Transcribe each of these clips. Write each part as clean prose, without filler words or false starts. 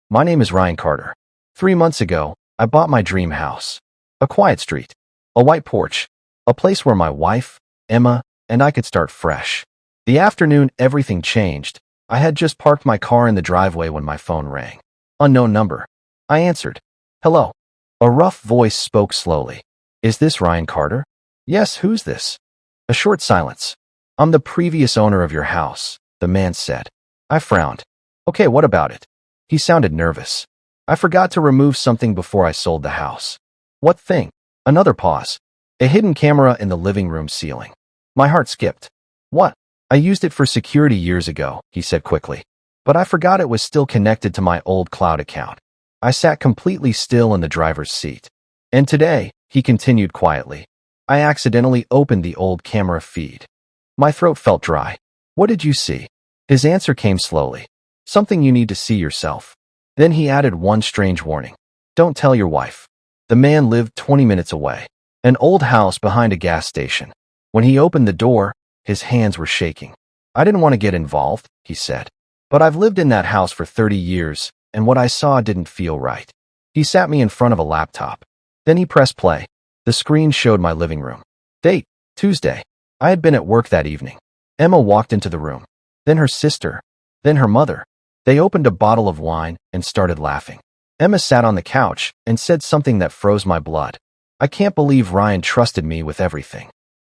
My name is Ryan Carter. 3 months ago, I bought my dream house. A quiet street, a white porch, a place where my wife, Emma, and I could start fresh. The afternoon everything changed. I had just parked my car in the driveway when my phone rang. Unknown number. I answered. Hello. A rough voice spoke slowly. Is this Ryan Carter? Yes, who's this? A short silence. I'm the previous owner of your house, the man said. I frowned. Okay, what about it? He sounded nervous. I forgot to remove something before I sold the house. What thing? Another pause. A hidden camera in the living room ceiling. My heart skipped. What? I used it for security years ago, he said quickly. But I forgot it was still connected to my old cloud account. I sat completely still in the driver's seat. And today, he continued quietly, I accidentally opened the old camera feed. My throat felt dry. What did you see? His answer came slowly. Something you need to see yourself. Then he added one strange warning. Don't tell your wife. The man lived 20 minutes away. An old house behind a gas station. When he opened the door, his hands were shaking. I didn't want to get involved, he said. But I've lived in that house for 30 years, and what I saw didn't feel right. He sat me in front of a laptop. Then he pressed play. The screen showed my living room. Date, Tuesday. I had been at work that evening. Emma walked into the room. Then her sister. Then her mother. They opened a bottle of wine and started laughing. Emma sat on the couch and said something that froze my blood. I can't believe Ryan trusted me with everything.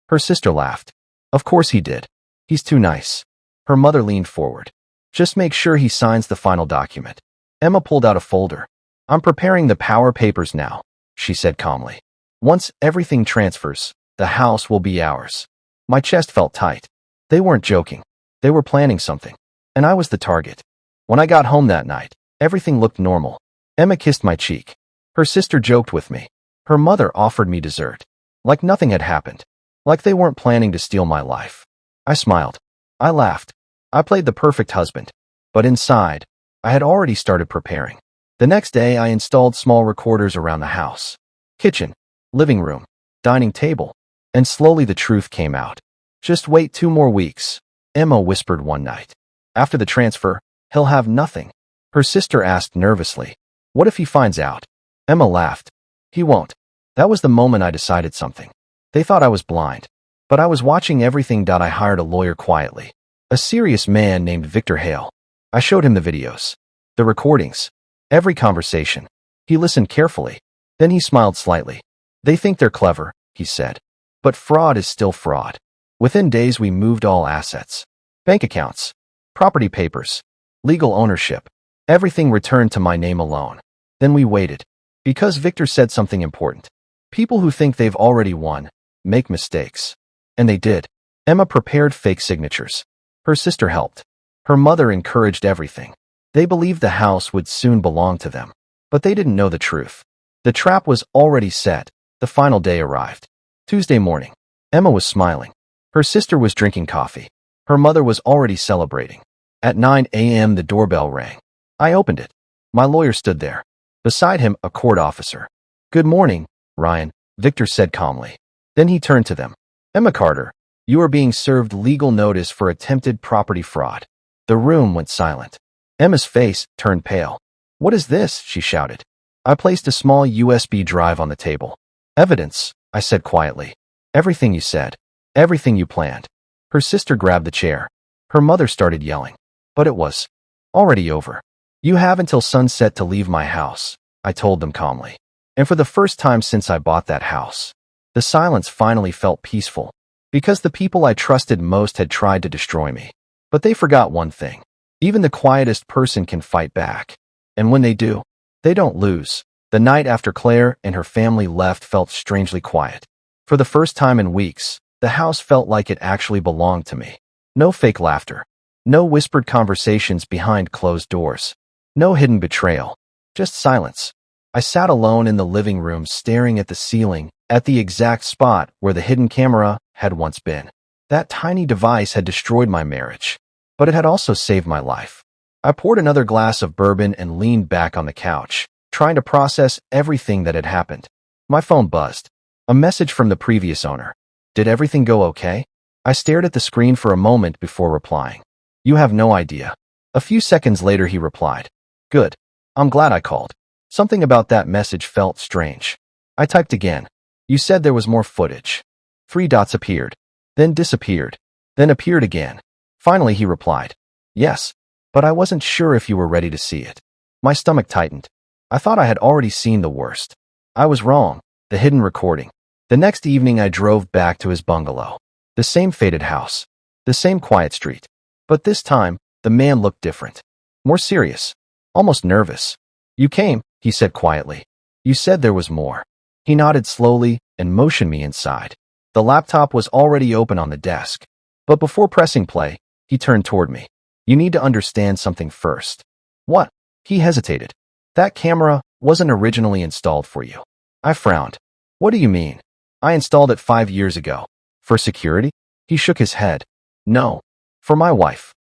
Her sister laughed. Of course he did. He's too nice. Her mother leaned forward. Just make sure he signs the final document. Emma pulled out a folder. I'm preparing the power papers now, she said calmly. Once everything transfers, the house will be ours. My chest felt tight. They weren't joking. They were planning something. And I was the target. When I got home that night, everything looked normal. Emma kissed my cheek. Her sister joked with me. Her mother offered me dessert. Like nothing had happened. Like they weren't planning to steal my life. I smiled. I laughed. I played the perfect husband. But inside, I had already started preparing. The next day, I installed small recorders around the house. Kitchen, living room, dining table. And slowly the truth came out. Just wait 2 more weeks, Emma whispered one night. After the transfer, he'll have nothing. Her sister asked nervously. What if he finds out? Emma laughed. He won't. That was the moment I decided something. They thought I was blind. But I was watching everything. I hired a lawyer quietly. A serious man named Victor Hale. I showed him the videos. The recordings. Every conversation. He listened carefully. Then he smiled slightly. They think they're clever, he said. But fraud is still fraud. Within days we moved all assets. Bank accounts. Property papers. Legal ownership. Everything returned to my name alone. Then we waited. Because Victor said something important. People who think they've already won make mistakes. And they did. Emma prepared fake signatures. Her sister helped. Her mother encouraged everything. They believed the house would soon belong to them. But they didn't know the truth. The trap was already set. The final day arrived. Tuesday morning. Emma was smiling. Her sister was drinking coffee. Her mother was already celebrating. At 9 a.m. the doorbell rang. I opened it. My lawyer stood there. Beside him, a court officer. Good morning, Ryan, Victor said calmly. Then he turned to them. Emma Carter, you are being served legal notice for attempted property fraud. The room went silent. Emma's face turned pale. What is this? She shouted. I placed a small USB drive on the table. Evidence, I said quietly. Everything you said. Everything you planned. Her sister grabbed the chair. Her mother started yelling. But it was already over. You have until sunset to leave my house, I told them calmly. And for the first time since I bought that house, the silence finally felt peaceful. Because the people I trusted most had tried to destroy me. But they forgot one thing. Even the quietest person can fight back. And when they do, they don't lose. The night after Claire and her family left felt strangely quiet. For the first time in weeks, the house felt like it actually belonged to me. No fake laughter. No whispered conversations behind closed doors. No hidden betrayal. Just silence. I sat alone in the living room staring at the ceiling, at the exact spot where the hidden camera had once been. That tiny device had destroyed my marriage. But it had also saved my life. I poured another glass of bourbon and leaned back on the couch, trying to process everything that had happened. My phone buzzed. A message from the previous owner. Did everything go okay? I stared at the screen for a moment before replying. You have no idea. A few seconds later he replied. Good. I'm glad I called. Something about that message felt strange. I typed again. You said there was more footage. 3 dots appeared, then disappeared, then appeared again. Finally, he replied, yes, but I wasn't sure if you were ready to see it. My stomach tightened. I thought I had already seen the worst. I was wrong. The hidden recording. The next evening, I drove back to his bungalow. The same faded house. The same quiet street. But this time, the man looked different. More serious. Almost nervous. You came, he said quietly. You said there was more. He nodded slowly and motioned me inside. The laptop was already open on the desk. But before pressing play, he turned toward me. You need to understand something first. What? He hesitated. That camera wasn't originally installed for you. I frowned. What do you mean? I installed it 5 years ago. For security? He shook his head. No. For my wife.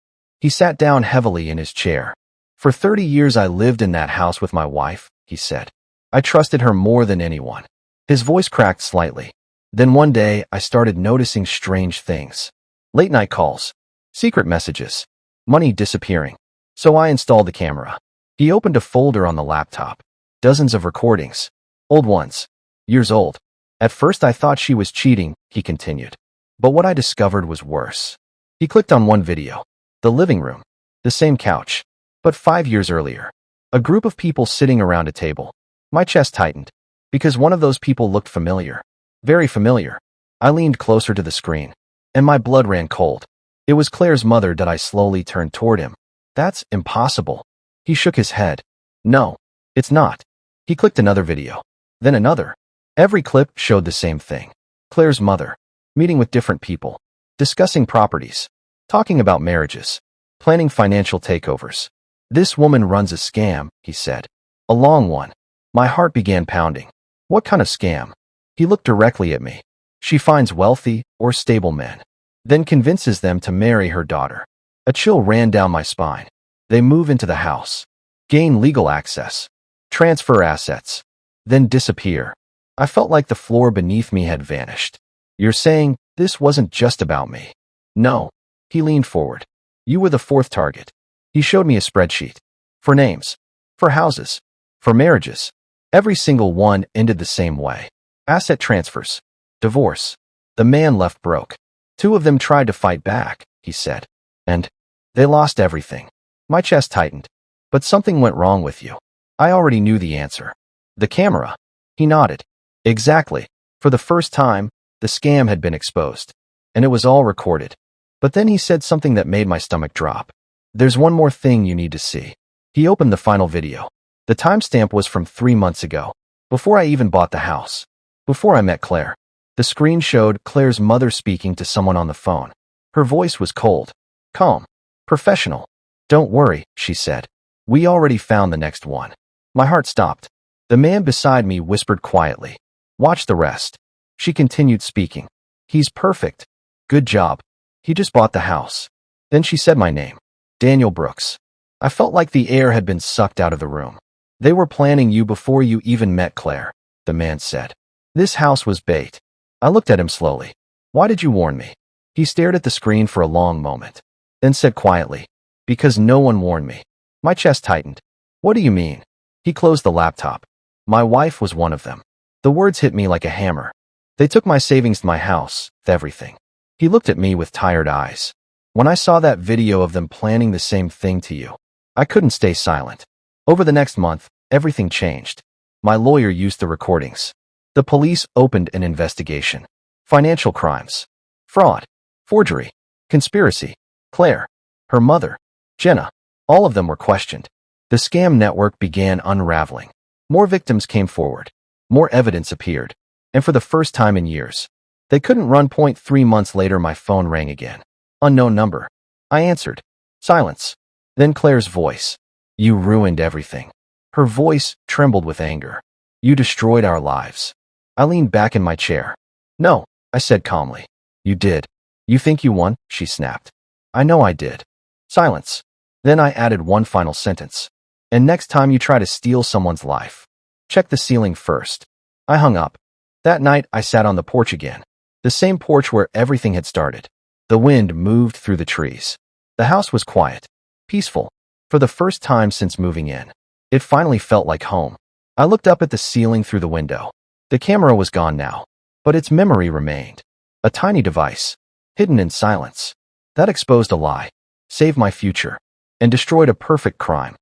He sat down heavily in his chair. For 30 years I lived in that house with my wife, he said. I trusted her more than anyone. His voice cracked slightly. Then one day I started noticing strange things. Late night calls. Secret messages. Money disappearing. So I installed the camera. He opened a folder on the laptop. Dozens of recordings. Old ones. Years old. At first I thought she was cheating, he continued. But what I discovered was worse. He clicked on one video. The living room. The same couch. But 5 years earlier. A group of people sitting around a table. My chest tightened. Because one of those people looked familiar. Very familiar. I leaned closer to the screen. And my blood ran cold. It was Claire's mother that I slowly turned toward him. That's impossible. He shook his head. No, it's not. He clicked another video. Then another. Every clip showed the same thing. Claire's mother. Meeting with different people. Discussing properties. Talking about marriages. Planning financial takeovers. This woman runs a scam, he said. A long one. My heart began pounding. What kind of scam? He looked directly at me. She finds wealthy or stable men. Then convinces them to marry her daughter. A chill ran down my spine. They move into the house. Gain legal access. Transfer assets. Then disappear. I felt like the floor beneath me had vanished. You're saying this wasn't just about me? No. He leaned forward. You were the 4th target. He showed me a spreadsheet. For names. For houses. For marriages. Every single one ended the same way. Asset transfers. Divorce. The man left broke. 2 of them tried to fight back, he said. And they lost everything. My chest tightened. But something went wrong with you. I already knew the answer. The camera. He nodded. Exactly. For the first time, the scam had been exposed. And it was all recorded. But then he said something that made my stomach drop. There's one more thing you need to see. He opened the final video. The timestamp was from 3 months ago. Before I even bought the house. Before I met Claire. The screen showed Claire's mother speaking to someone on the phone. Her voice was cold. Calm. Professional. Don't worry, she said. We already found the next one. My heart stopped. The man beside me whispered quietly. Watch the rest. She continued speaking. He's perfect. Good job. He just bought the house. Then she said my name. Daniel Brooks. I felt like the air had been sucked out of the room. They were planning you before you even met Claire, the man said. This house was bait. I looked at him slowly. Why did you warn me? He stared at the screen for a long moment. Then said quietly. Because no one warned me. My chest tightened. What do you mean? He closed the laptop. My wife was one of them. The words hit me like a hammer. They took my savings to my house, everything. He looked at me with tired eyes. When I saw that video of them planning the same thing to you, I couldn't stay silent. Over the next month, everything changed. My lawyer used the recordings. The police opened an investigation. Financial crimes. Fraud. Forgery. Conspiracy. Claire. Her mother. Jenna. All of them were questioned. The scam network began unraveling. More victims came forward. More evidence appeared. And for the first time in years, they couldn't run. 3 months later, my phone rang again. Unknown number. I answered. Silence. Then Claire's voice. You ruined everything. Her voice trembled with anger. You destroyed our lives. I leaned back in my chair. No, I said calmly. You did. You think you won? She snapped. I know I did. Silence. Then I added one final sentence. And next time you try to steal someone's life, check the ceiling first. I hung up. That night, I sat on the porch again. The same porch where everything had started. The wind moved through the trees. The house was quiet. Peaceful. For the first time since moving in. It finally felt like home. I looked up at the ceiling through the window. The camera was gone now, but its memory remained. A tiny device, hidden in silence. That exposed a lie, saved my future, and destroyed a perfect crime.